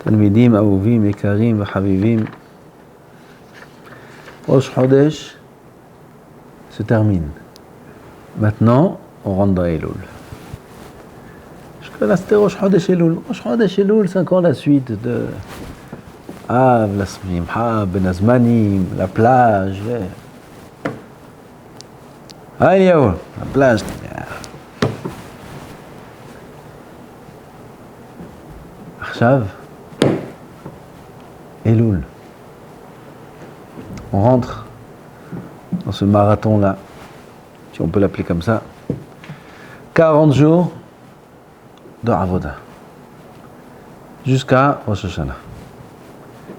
תלמידים אהובים, יקרים וחביבים, Rosh Chodesh se termine. Maintenant, on rentre dans Elul. Jusque-là, c'était Rosh Chodesh Elul. Rosh Chodesh Elul, c'est encore la suite de Av, la Simcha, Ben Azmanim, la plage. Allez, la plage. Arshav, Elul. On rentre dans ce marathon-là, si on peut l'appeler comme ça. 40 jours de Avoda, jusqu'à Rosh Hashanah.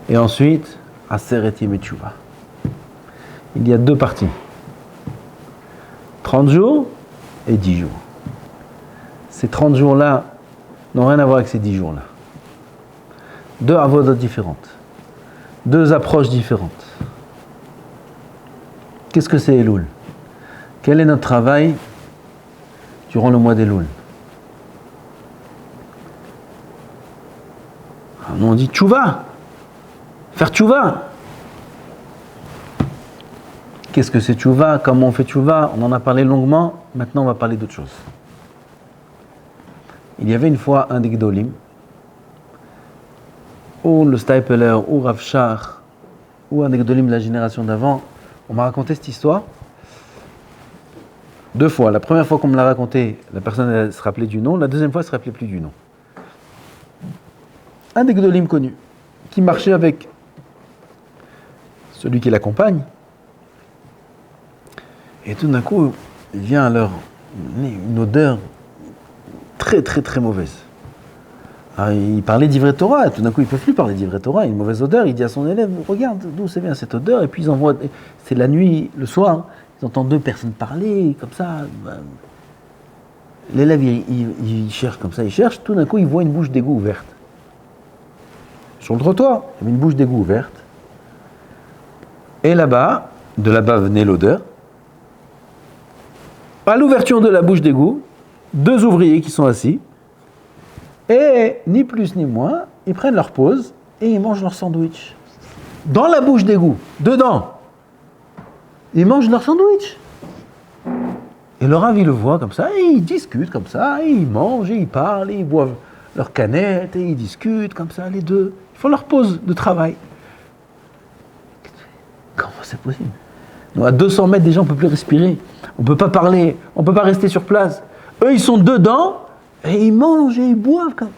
Et ensuite, Aseret Yemei Teshuvah. Il y a deux parties. 30 jours et 10 jours. Ces 30 jours-là n'ont rien à voir avec ces 10 jours-là. Deux Avodas différentes. Deux approches différentes. Qu'est-ce que c'est Elul? Quel est notre travail durant le mois d'Elul? Nous on dit Teshuvah, faire Teshuvah. Qu'est-ce que c'est Teshuvah? Comment on fait Teshuvah? On en a parlé longuement, maintenant on va parler d'autre chose. Il y avait une fois un des Gdolim, ou le Stapler, ou Rav Shach, ou un des Gdolim de la génération d'avant. On m'a raconté cette histoire deux fois. La première fois qu'on me l'a raconté, la personne elle se rappelait du nom. La deuxième fois, elle ne se rappelait plus du nom. Un des Gdolim connus, qui marchait avec celui qui l'accompagne. Et tout d'un coup, il vient à leur une odeur très très très mauvaise. Alors, il parlait d'Ivrei Torah, et tout d'un coup, il ne peut plus parler d'Ivrei Torah, une mauvaise odeur. Il dit à son élève, regarde d'où c'est bien cette odeur. Et puis ils envoient, c'est la nuit, le soir, ils entendent deux personnes parler, comme ça. L'élève, il cherche comme ça, il cherche. Tout d'un coup, il voit une bouche d'égout ouverte. Sur le trottoir, il y avait une bouche d'égout ouverte. Et là-bas, de là-bas venait l'odeur. À l'ouverture de la bouche d'égout, deux ouvriers qui sont assis. Et ni plus ni moins, ils prennent leur pause et ils mangent leur sandwich. Dans la bouche d'égout, dedans. Ils mangent leur sandwich. Et le Rav, il le voit comme ça, et ils discutent comme ça, et ils mangent, et ils parlent, et ils boivent leur canette, et ils discutent comme ça, les deux. Ils font leur pause de travail. Comment c'est possible? Nous, à 200 mètres déjà, on ne peut plus respirer. On ne peut pas parler, on ne peut pas rester sur place. Eux, ils sont dedans, et ils mangent et ils boivent comme.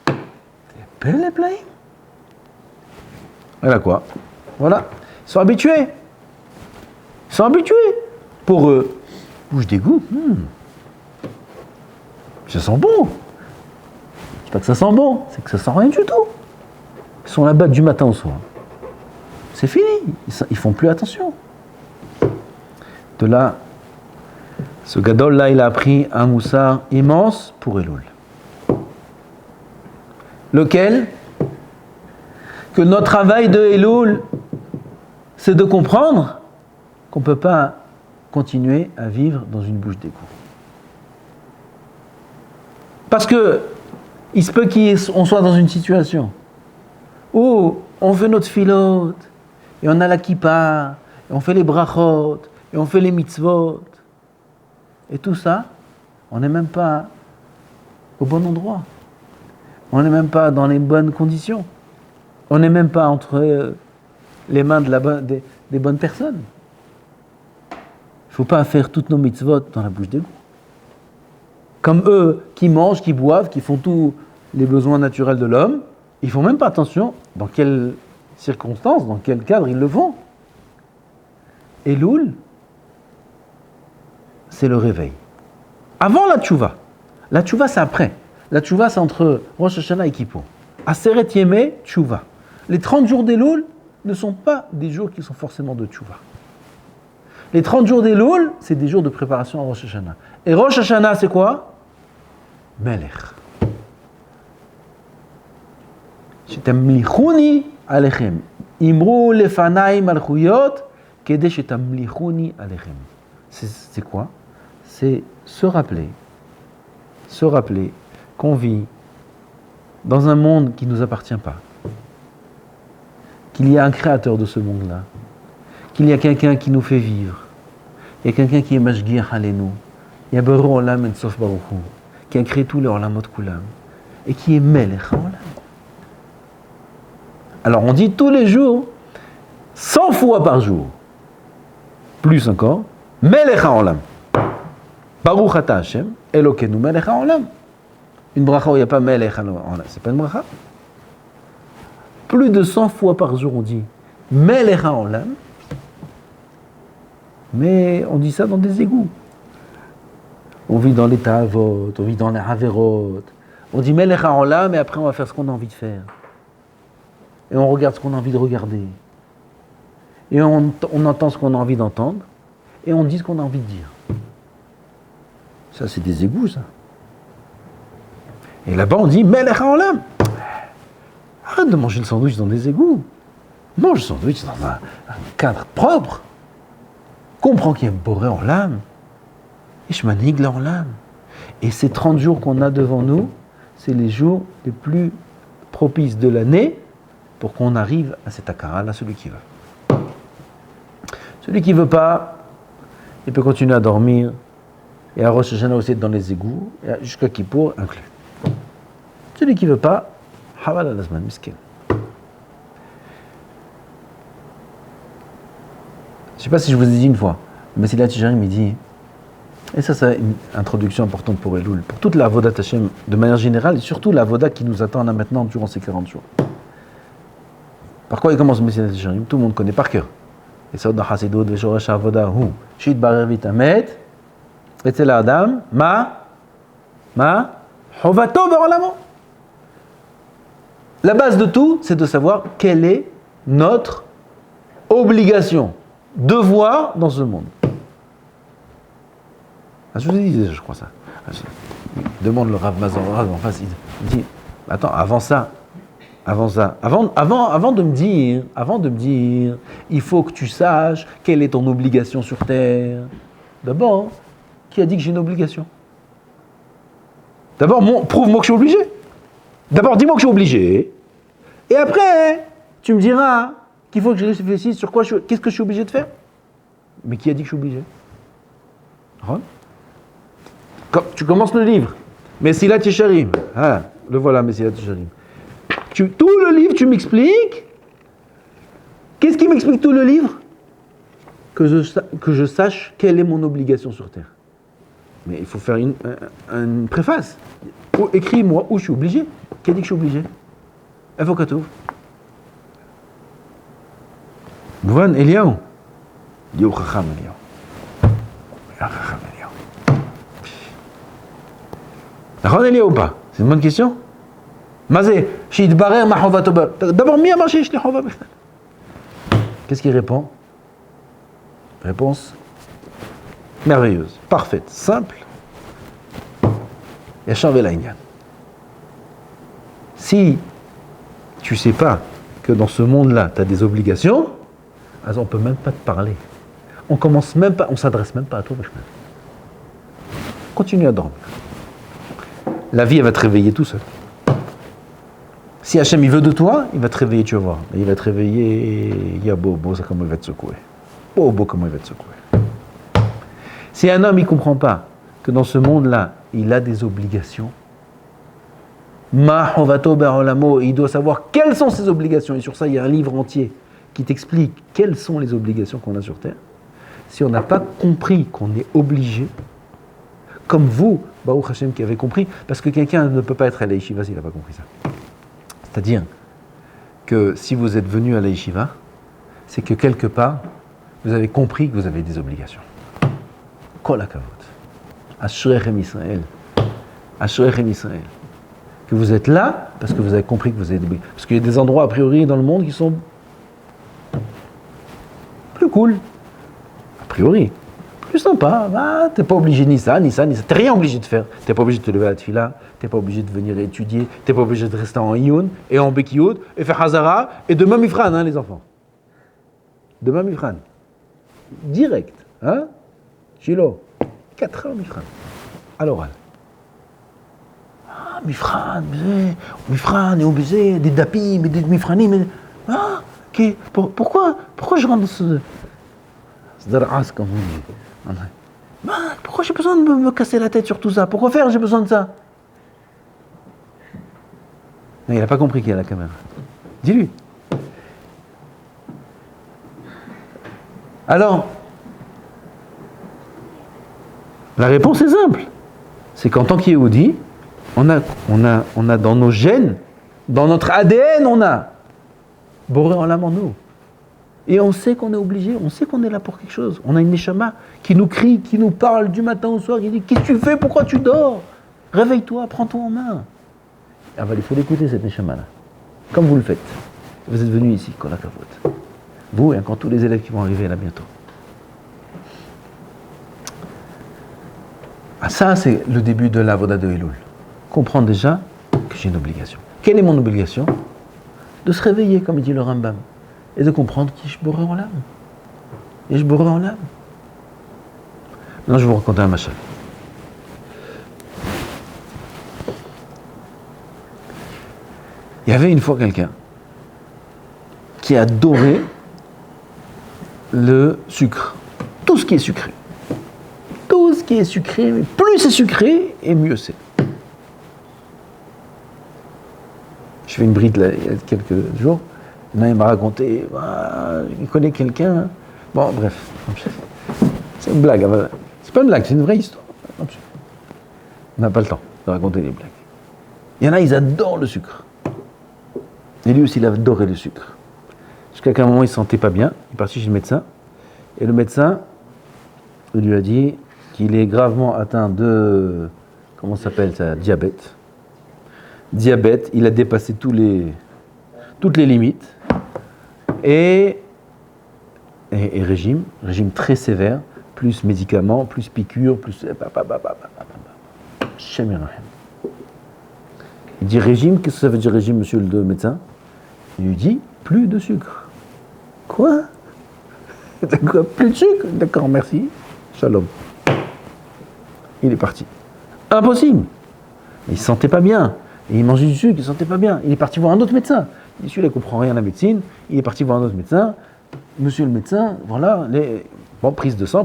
C'est belle les plaines. Voilà quoi. Voilà. Ils sont habitués. Ils sont habitués. Pour eux, bouche d'égout. Ça sent bon. C'est pas que ça sent bon, c'est que ça sent rien du tout. Ils sont là-bas du matin au soir. C'est fini. Ils font plus attention. De là, ce gadol-là, il a appris un moussard immense pour Elul. Lequel? Que notre travail de Elul, c'est de comprendre qu'on ne peut pas continuer à vivre dans une bouche d'égout. Parce que il se peut qu'on soit dans une situation où on fait notre filote, et on a la kippa, et on fait les brachot, et on fait les mitzvot. Et tout ça, on n'est même pas au bon endroit. On n'est même pas dans les bonnes conditions. On n'est même pas entre les mains des bonnes personnes. Il ne faut pas faire toutes nos mitzvot dans la bouche d'égout. Comme eux, qui mangent, qui boivent, qui font tous les besoins naturels de l'homme, ils ne font même pas attention dans quelles circonstances, dans quel cadre ils le font. Elul, c'est le réveil. Avant la teshuvah. La teshuvah, c'est après. La teshuvah, c'est entre Rosh Hashanah et Kippour. Aseret Yemei Teshuvah. Les 30 jours d'Elul ne sont pas des jours qui sont forcément de teshuvah. Les 30 jours d'Elul, c'est des jours de préparation à Rosh Hashanah. Et Rosh Hashanah, c'est quoi? Melech. Shetamlichuni alechem. Imru lefanai malchuyot kede shetamlichuni alechem. C'est quoi? C'est se rappeler qu'on vit dans un monde qui ne nous appartient pas, qu'il y a un créateur de ce monde-là, qu'il y a quelqu'un qui nous fait vivre, il y a quelqu'un qui est Mashgiach Aleinu, il y a Boré Olam et Sof Baruch Hu, qui a créé tous les Olamot Kulam, et qui est Melech HaOlam. Alors on dit tous les jours, 100 fois par jour, plus encore, Melech HaOlam. Baruch Ata Hashem, Elokeinu Melech HaOlam. Une bracha où il n'y a pas Melech HaOlam, c'est pas une bracha. Plus de 100 fois par jour on dit Melech HaOlam, mais on dit ça dans des égouts. On vit dans les Ta'avot, on vit dans les Haverot. On dit Melech HaOlam, et après on va faire ce qu'on a envie de faire. Et on regarde ce qu'on a envie de regarder. Et on entend ce qu'on a envie d'entendre. Et on dit ce qu'on a envie de dire. Ça, c'est des égouts, ça. Et là-bas, on dit Melech HaOlam. Arrête de manger le sandwich dans des égouts. Mange le sandwich dans un cadre propre. Comprends qu'il y a Boré Olam. Et je m'anigue là en l'âme. Et ces 30 jours qu'on a devant nous, c'est les jours les plus propices de l'année pour qu'on arrive à cet akara-là, celui qui veut. Celui qui ne veut pas, il peut continuer à dormir, et à Rosh Hashanah aussi être dans les égouts, et jusqu'à Kippour inclus. Celui qui ne veut pas, Haval al-Azman, miskin. Je ne sais pas si je vous ai dit une fois, mais Messilat Yesharim, il dit, et ça c'est une introduction importante pour Elul, pour toute la Avodat Hashem de manière générale, et surtout la Avodat qui nous attend là maintenant durant ces 40 jours. Par quoi il commence Messilat Yesharim? Tout le monde connaît par cœur. Et ça, dans Hasidut, Veshoresh Avoda, Hu, Shit Barer Vitamet, et c'est la Adam, Hovato Barolamo. La base de tout, c'est de savoir quelle est notre obligation, devoir dans ce monde. Ah, je vous ai dit déjà, je crois ça. Il demande le Rav Mazor en face, il dit, attends, avant de me dire, il faut que tu saches quelle est ton obligation sur terre. D'abord, qui a dit que j'ai une obligation? D'abord, prouve-moi que je suis obligé. D'abord, dis-moi que je suis obligé. Et après, tu me diras qu'il faut que je réfléchisse sur qu'est-ce que je suis obligé de faire. Mais qui a dit que je suis obligé? Tu commences le livre. Messilat Yesharim. Ah, le voilà, Messilat Yesharim. Tout le livre, tu m'expliques. Qu'est-ce qui m'explique tout le livre? Que je sache quelle est mon obligation sur terre. Mais il faut faire une préface. Écris-moi où je suis obligé. Qui a dit que je suis obligé? Avocato. Mouvan Eliaou. Diou Chacham Eliaou. Chacham Eliaou. D'accord, Eliaou ou pas? C'est une bonne question. Mazé, Shid Barer Mahovatoba. D'abord, mi a marché, je l'ai Hova. Qu'est-ce qu'il répond? Réponse merveilleuse, parfaite, simple. Yachar Velaïnian. Si tu ne sais pas que dans ce monde-là, tu as des obligations, alors on ne peut même pas te parler. On commence même pas, on s'adresse même pas à toi. Continue à dormir. La vie, elle va te réveiller tout seul. Si Hachem il veut de toi, il va te réveiller, tu vas voir. Il va te réveiller, il y a Bobo, ça comment il va te secouer. Bobo, comment il va te secouer. Si un homme, il ne comprend pas que dans ce monde-là, il a des obligations, il doit savoir quelles sont ses obligations. Et sur ça, il y a un livre entier qui t'explique quelles sont les obligations qu'on a sur Terre. Si on n'a pas compris qu'on est obligé, comme vous, Baruch Hashem, qui avez compris, parce que quelqu'un ne peut pas être à la yeshiva s'il n'a pas compris ça. C'est-à-dire que si vous êtes venu à la yeshiva, c'est que quelque part, vous avez compris que vous avez des obligations. Kol hakavod. Ashrechem Israël. Ashrechem Israël. Que vous êtes là parce que vous avez compris que vous avez des obligations. Parce qu'il y a des endroits, a priori, dans le monde qui sont plus cool. A priori. Plus sympa. Ah, t'es pas obligé ni ça. T'es rien obligé de faire. T'es pas obligé de te lever à la tefila. T'es pas obligé de venir étudier. T'es pas obligé de rester en Iyun et en Bekiyot et faire Hazara. Et demain Mifran, hein, les enfants. Demain Mifran. Direct. Hein? Chilo. 4 heures Mifran. À l'oral. Ah, Mifran, et obligé, des dapis, des Mifranim. Ah, Pourquoi je rentre dans ce daras, comme on dit? Pourquoi j'ai besoin de me casser la tête sur tout ça? Pourquoi faire j'ai besoin de ça? Non, il n'a pas compris qu'il y a la caméra. Dis-lui. Alors, la réponse est simple. C'est qu'en tant qu'Yéhoudi, on a dans nos gènes, dans notre ADN, on a Boré Olam en nous. Et on sait qu'on est obligé, on sait qu'on est là pour quelque chose. On a une Neshama qui nous crie, qui nous parle du matin au soir, qui dit « Qu'est-ce que tu fais? Pourquoi tu dors? Réveille-toi, prends-toi en main. » Ah ben, il faut l'écouter cette Neshama-là. Comme vous le faites. Vous êtes venus ici, Kol HaKavod. Vous et encore tous les élèves qui vont arriver là bientôt. Ah, ça, c'est le début de l'Avoda de Elul. Comprendre déjà que j'ai une obligation. Quelle est mon obligation? De se réveiller, comme dit le Rambam, et de comprendre qui je boré en l'âme. Et je boré en l'âme. Maintenant, je vais vous raconter un machal. Il y avait une fois quelqu'un qui adorait le sucre. Tout ce qui est sucré. Tout ce qui est sucré, mais plus c'est sucré, et mieux c'est. Je fais une bride là, il y a quelques jours. Il m'a raconté, il connaît quelqu'un. Bon, bref. C'est une blague. C'est pas une blague, c'est une vraie histoire. On n'a pas le temps de raconter des blagues. Il y en a, ils adorent le sucre. Et lui aussi, il adorait le sucre. Jusqu'à un moment, il ne se sentait pas bien. Il est parti chez le médecin. Et le médecin, il lui a dit qu'il est gravement atteint de, comment ça s'appelle ça, diabète. Diabète, il a dépassé toutes les limites. Et régime très sévère, plus médicaments, plus piqûres, plus... Il dit régime, qu'est-ce que ça veut dire régime, monsieur le médecin? Il lui dit, plus de sucre. Quoi? Plus de sucre? D'accord, merci. Shalom. Il est parti. Impossible. Il ne se sentait pas bien. Et il mangeait du sucre, il ne se sentait pas bien. Il est parti voir un autre médecin. Il dit, celui-là ne comprend rien à la médecine. Il est parti voir un autre médecin. Monsieur le médecin, voilà, prise de sang,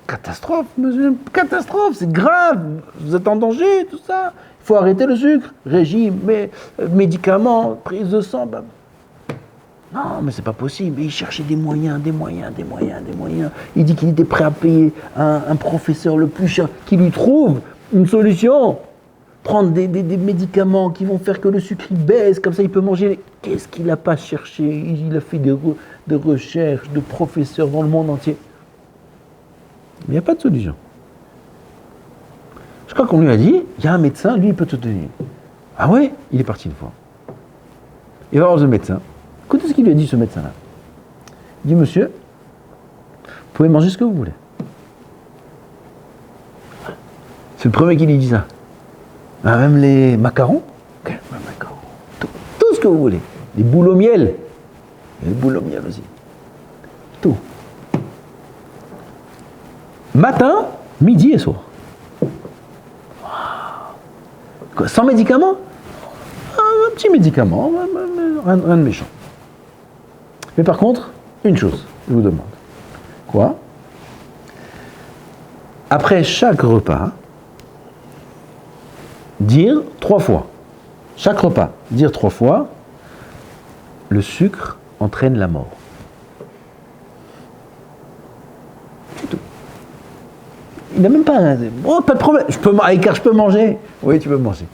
catastrophe, monsieur, catastrophe, c'est grave, vous êtes en danger, tout ça. Il faut arrêter le sucre, régime, médicaments, prise de sang. Non, mais c'est pas possible. Et il cherchait des moyens. Il dit qu'il était prêt à payer un professeur le plus cher qui lui trouve une solution. Prendre des médicaments qui vont faire que le sucre il baisse, comme ça il peut manger. Qu'est-ce qu'il n'a pas cherché? Il a fait des recherches, de professeurs dans le monde entier. Mais il n'y a pas de solution. Je crois qu'on lui a dit, il y a un médecin, lui il peut te tenir. Ah ouais? Il est parti une fois. Il va voir le médecin. Écoutez ce qu'il lui a dit ce médecin-là. Il dit, monsieur, vous pouvez manger ce que vous voulez. C'est le premier qui lui dit ça. Ah, même les macarons, tout ce que vous voulez. Les boules au miel. Et les boules au miel aussi. Tout. Matin, midi et soir. Quoi, sans médicaments? Un petit médicament, rien de méchant. Mais par contre, une chose, je vous demande. Quoi? Après chaque repas, dire 3 fois. Chaque repas, dire 3 fois, le sucre entraîne la mort. C'est tout. Il n'a même pas... Oh, pas de problème, je peux manger. Oui, tu peux manger.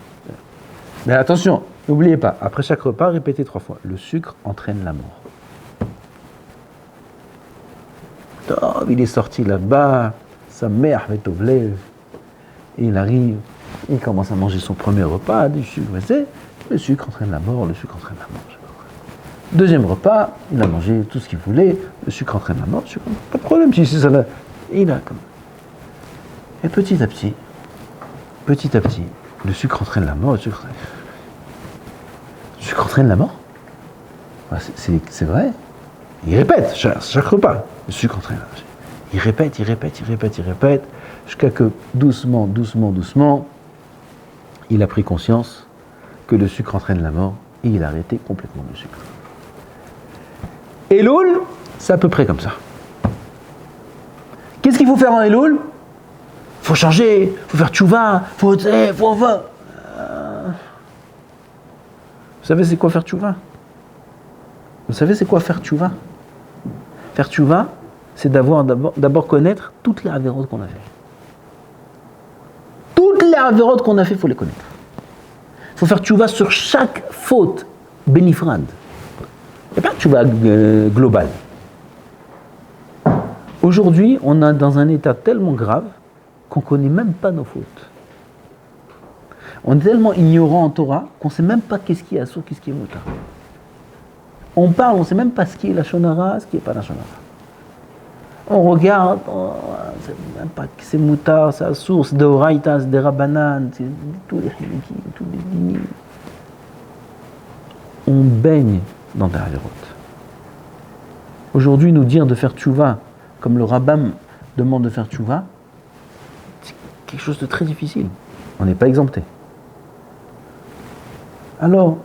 Mais attention, n'oubliez pas, après chaque repas, répétez 3 fois. Le sucre entraîne la mort. Oh, il est sorti là-bas, sa mère met au lèvres. Et il arrive, il commence à manger son premier repas, du sucre, le sucre entraîne la mort, le sucre entraîne la mort. Deuxième repas, il a mangé tout ce qu'il voulait, le sucre entraîne la mort, pas de problème, si c'est ça là. Et il a comme... Et petit à petit, le sucre entraîne la mort, le sucre entraîne la mort. C'est vrai. Il répète chaque repas, le sucre entraîne la mort. Il répète, jusqu'à que doucement, il a pris conscience que le sucre entraîne la mort et il a arrêté complètement le sucre. Elul, c'est à peu près comme ça. Qu'est-ce qu'il faut faire en Elul? Il faut changer, il faut faire tchouva, il faut... Vous savez c'est quoi faire tchouva? Vous savez c'est quoi faire tchouva? Faire tchouva, c'est d'abord connaître toutes les avérotes qu'on a fait. Toutes les avérotes qu'on a fait, il faut les connaître. Il faut faire tchouva sur chaque faute bénifrade. Il n'y a pas de tchouva global. Aujourd'hui, on est dans un état tellement grave qu'on ne connaît même pas nos fautes. On est tellement ignorant en Torah qu'on ne sait même pas qu'est-ce qui est assour, qu'est-ce qui est moutar. On parle, on ne sait même pas ce qui est la shonara, ce qui n'est pas la shonara. On regarde, on ne sait même pas que c'est moutar, c'est assour, c'est de oraïta, c'est des rabanan, c'est tous les hilikim, tous les dinim. On baigne dans des avérotes. Aujourd'hui, nous dire de faire tchouva, comme le rabbin demande de faire tchouva, c'est quelque chose de très difficile. On n'est pas exempté. Alors,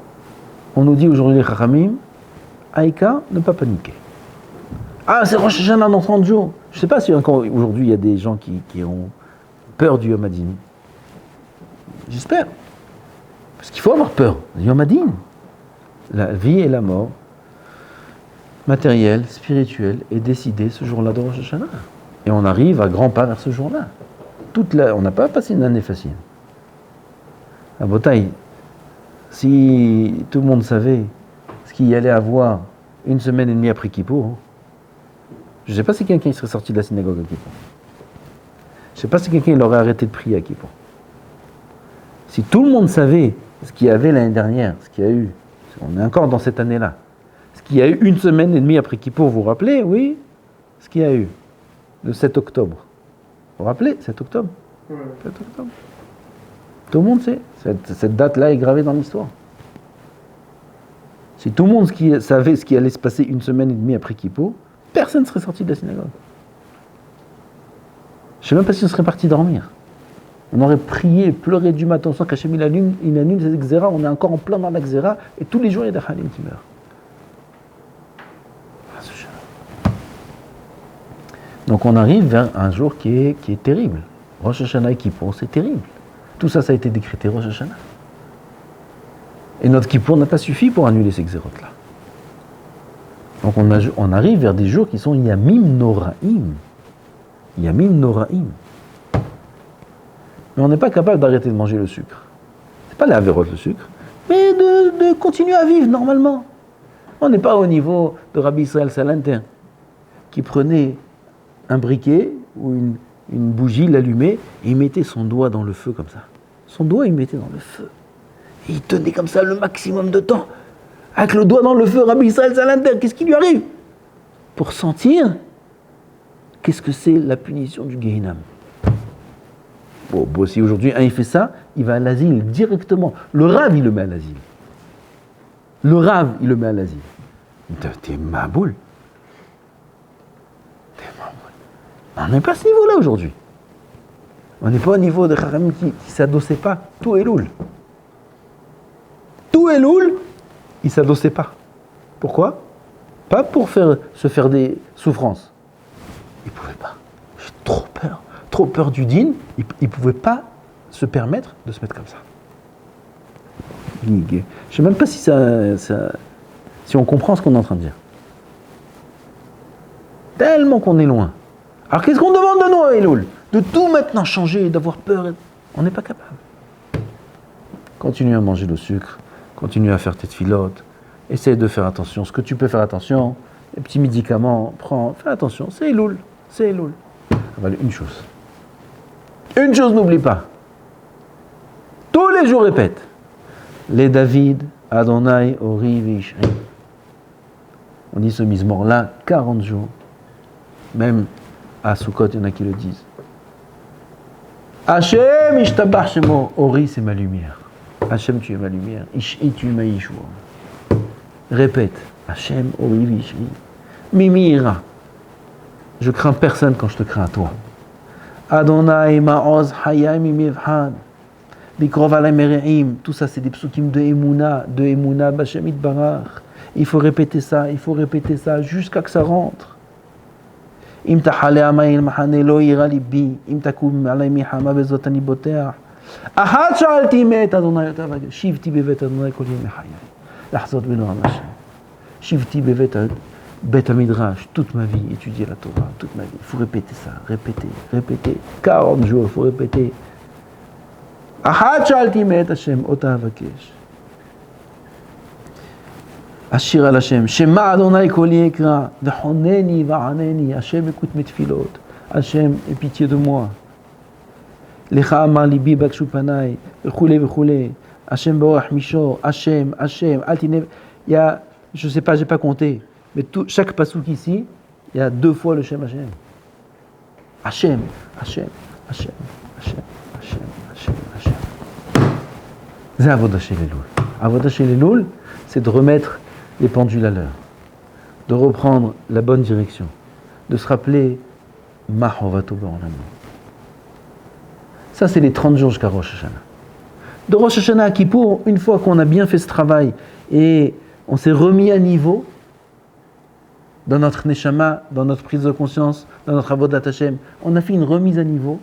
on nous dit aujourd'hui les Chachamim, Aïka, ne pas paniquer. Ah, c'est Rosh Hashanah dans 30 jours. Je ne sais pas si encore aujourd'hui il y a des gens qui ont peur du Yom Hadin. J'espère. Parce qu'il faut avoir peur. Le Yom Hadin, la vie et la mort, matérielle, spirituelle, est décidée ce jour-là de Rosh Hashanah. Et on arrive à grands pas vers ce jour-là. On n'a pas passé une année facile. À Botaï, si tout le monde savait ce qu'il y allait avoir une semaine et demie après Kippour, je ne sais pas si quelqu'un serait sorti de la synagogue à Kippour. Je ne sais pas si quelqu'un aurait arrêté de prier à Kippour. Si tout le monde savait ce qu'il y avait l'année dernière, ce qu'il y a eu, on est encore dans cette année-là, ce qu'il y a eu une semaine et demie après Kippour, vous vous rappelez, oui, ce qu'il y a eu, le 7 octobre. Vous vous rappelez, 7 octobre? 7 octobre. Tout le monde sait, cette date-là est gravée dans l'histoire. Si tout le monde savait ce qui allait se passer une semaine et demie après Kippour, personne ne serait sorti de la synagogue. Je ne sais même pas si on serait parti dormir. On aurait prié, pleuré du matin au soir qu'Hachem il annule ces xéra, on est encore en plein dans la xéra, et tous les jours il y a des halim qui meurent. Donc on arrive vers un jour qui est terrible. Rosh Hashanah et Kippour, c'est terrible. Tout ça, ça a été décrété Rosh Hashanah. Et notre Kippour n'a pas suffi pour annuler ces xérotes-là. Donc on arrive vers des jours qui sont Yamim Noraim. Yamim Noraim. Mais on n'est pas capable d'arrêter de manger le sucre. C'est pas la avérote le sucre, mais de continuer à vivre normalement. On n'est pas au niveau de Rabbi Israël Salanter, qui prenait un briquet ou une bougie, l'allumait, et il mettait son doigt dans le feu comme ça. Son doigt, il mettait dans le feu. Et il tenait comme ça le maximum de temps. Avec le doigt dans le feu, Rabbi Israël Salanter, qu'est-ce qui lui arrive? Pour sentir qu'est-ce que c'est la punition du Gehinam. Bon, si aujourd'hui un il fait ça, il va à l'asile directement. Le Rav, il le met à l'asile. Le Rav, il le met à l'asile. T'es maboule. On n'est pas à ce niveau-là aujourd'hui. On n'est pas au niveau de Chachamim qui ne s'adossait pas. Tout est loul. Tout est loul, il ne s'adossait pas. Pourquoi? Pas pour se faire des souffrances. Il ne pouvait pas. J'ai trop peur du din. Il ne pouvait pas se permettre de se mettre comme ça. Je ne sais même pas si on comprend ce qu'on est en train de dire. Tellement qu'on est loin. Alors qu'est-ce qu'on demande de nous à Elul? De tout maintenant changer, d'avoir peur. On n'est pas capable. Continue à manger le sucre, continue à faire tes tfilotes, essaye de faire attention. Ce que tu peux faire attention, les petits médicaments, prends, fais attention. C'est Elul, c'est Elul. Une chose. Une chose, n'oublie pas. Tous les jours répète. Les David, Adonai, Ori, Vishri. On dit ce mizmor-là 40 jours. Même à Sukkot, il y en a qui le disent. Hachem, Ishtabach Shemo, Ori, c'est ma lumière. Hachem, tu es ma lumière. Ishi, tu es ma Yeshua. Répète. Hachem, Ori, Vishri. Mimira. Je crains personne quand je te crains à toi. Adonai, Ma'oz, Hayai, Mimivhan. Bikrov alay mereim. Tout ça, c'est des psukim de Emouna, B'Hashem Yitbarach. Il faut répéter ça jusqu'à que ça rentre. אם תחלה עמי למחנה לא יירא ליבי, אם תקום עלי מלחמה בזאת אני בוטח. אחת שאלתי מאת אדוני אותה וגל, שבתי בבית אדוני כל ימי חיי, לחזות בנועם השם. שבתי בבית המדרש, toute ma vie, étudier la Torah, toute ma vie. Il faut répéter ça, répéter. 40 jours, il faut répéter. אחת שאלתי מאת השם אותה אבקש. השיר על השם, שמע אדוני קולי יקרא, וחונני וענני, השם écoute mes tefilot, השם, aie pitié de moi. לך אמר ליבי בקשו פניי, וכולי, השם באורח מישור, השם, אל תנב, il y a, je sais pas, j'ai pas compté, mais chaque pasouk ici, il y a 2 fois le Shem Hashem. Hashem. C'est Avodah Shel Elul. Avodah Shel Elul, c'est de remettre les pendules à l'heure, de reprendre la bonne direction, de se rappeler Mahovato Ba'olam. Ça, c'est les 30 jours jusqu'à Rosh Hashanah. De Rosh Hashanah à Kippour, une fois qu'on a bien fait ce travail et on s'est remis à niveau dans notre Neshama, dans notre prise de conscience, dans notre Avodat Hashem, on a fait une remise à niveau,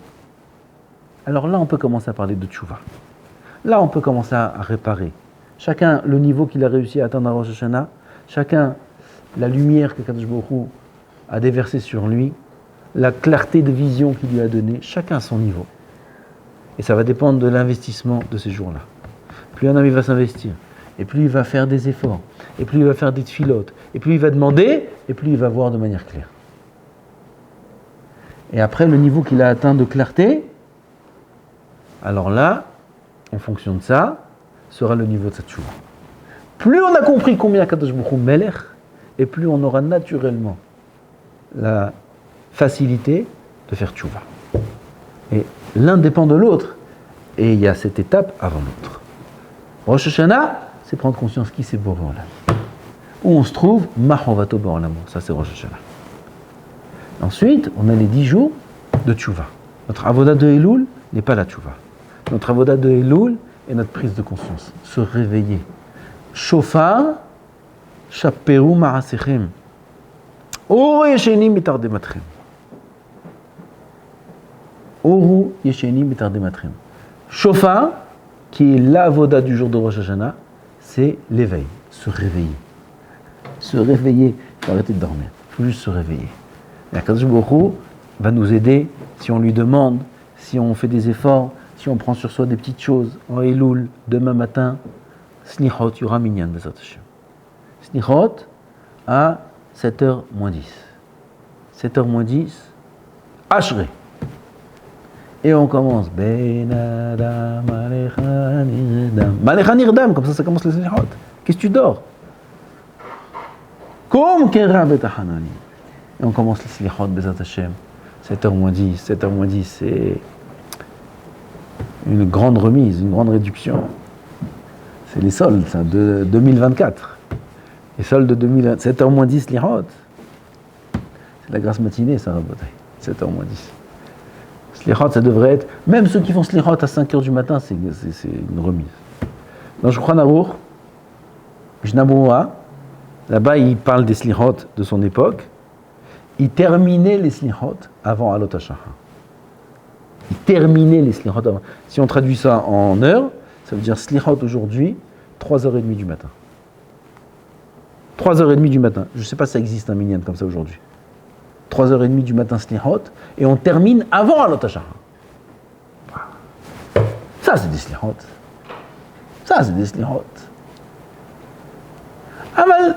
alors là, on peut commencer à parler de Tchouva. Là, on peut commencer à réparer. Chacun le niveau qu'il a réussi à atteindre à Rosh Hashanah, chacun la lumière que Kadosh Baruch Hu a déversée sur lui, la clarté de vision qu'il lui a donnée, chacun à son niveau. Et ça va dépendre de l'investissement de ces jours-là. Plus un ami va s'investir, et plus il va faire des efforts, et plus il va faire des tfilotes, et plus il va demander, et plus il va voir de manière claire. Et après, le niveau qu'il a atteint de clarté, alors là, en fonction de ça, sera le niveau de sa tchouva. Plus on a compris combien Kadosh Baruch Hu Melech, et plus on aura naturellement la facilité de faire tchouva. Et l'un dépend de l'autre, et il y a cette étape avant l'autre. Rosh Hashanah, c'est prendre conscience qui c'est Boré Olam. Où on se trouve, Mahovato Ba'olam. Ça c'est Rosh Hashanah. Ensuite, on a les 10 jours de tchouva. Notre avoda de Elul n'est pas la tchouva. Notre avoda de Elul est notre prise de conscience, se réveiller. Shofar, shaperu ma'asechem. Oru yeshenim mitardematchem. Oru yeshenim mitardematchem. Shofar, qui est l'avoda du jour de Rosh Hashanah, c'est l'éveil, se réveiller. Se réveiller, il faut arrêter de dormir, il faut juste se réveiller. Et Akadosh Baruch Hu va nous aider si on lui demande, si on fait des efforts, si on prend sur soi des petites choses. En Elul, demain matin, Slichot, il y aura Minyan Bezat Hashem. Slichot à 7h moins 10. 7h moins 10, Ashrei. Et on commence Ben Adam, Alecha Nirdam. Alecha Nirdam, comme ça commence les Slichot. Qu'est-ce que tu dors? Comme Kera Betachanani. Et on commence les Slichot Bezat Hashem. 7h moins 10, 7h moins 10, c'est une grande remise, une grande réduction. C'est les soldes, ça, de 2024. Les soldes de 2024. 7h moins 10, Slichot. C'est la grasse matinée, ça, Rabotai. 7h moins 10. Slichot, ça devrait être... Même ceux qui font Slichot à 5h du matin, c'est une remise. Dans Shulchan Aruch, Mishnah Berurah, là-bas, il parle des Slichot de son époque. Il terminait les Slichot avant Alot HaShachar. Il terminait les Slichot avant. Si on traduit ça en heures, ça veut dire Slichot aujourd'hui, 3h30 du matin. 3h30 du matin. Je ne sais pas si ça existe un minyan comme ça aujourd'hui. 3h30 du matin Slichot, et on termine avant Alot HaShachar. Ça, c'est des Slichot. Ça, c'est des Slichot. Ah mal,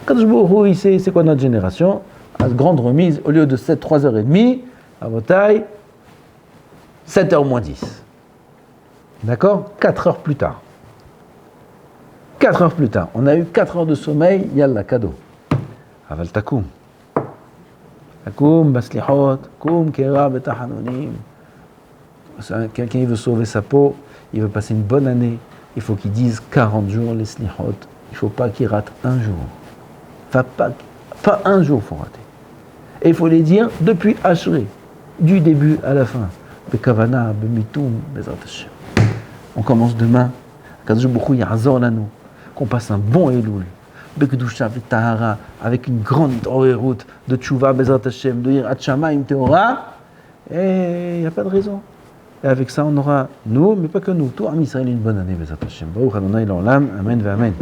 Kadosh Baruch Hu, il sait c'est quoi notre génération. À grande remise, au lieu de 3h30, à Botaï, 7h moins 10. D'accord? 4 heures plus tard. 4 heures plus tard. On a eu 4 heures de sommeil, yalla, cadeau. Aval takoum. Takoum, baslihot, koum, kera, betahanonim. Quelqu'un qui veut sauver sa peau, il veut passer une bonne année, il faut qu'il dise 40 jours les slihot. Il ne faut pas qu'il rate un jour. Enfin, pas un jour, il faut rater. Et il faut les dire depuis Ashrei, du début à la fin. Bekavana, bemitum, bezrat Hashem. On commence demain. Kadosh Baruch Hu ya'azor lanu, qu'on passe un bon Elul, Bekdusha Vetahara, avec une grande route de Tchouva, Bezrat Hashem, de Yirat Shamayim Teora, et il n'y a pas de raison. Et avec ça, on aura, nous, mais pas que nous, tout Am Israël, une bonne année, Bezrat Hashem. Baruch Adonai l'Olam, Amen, Amen.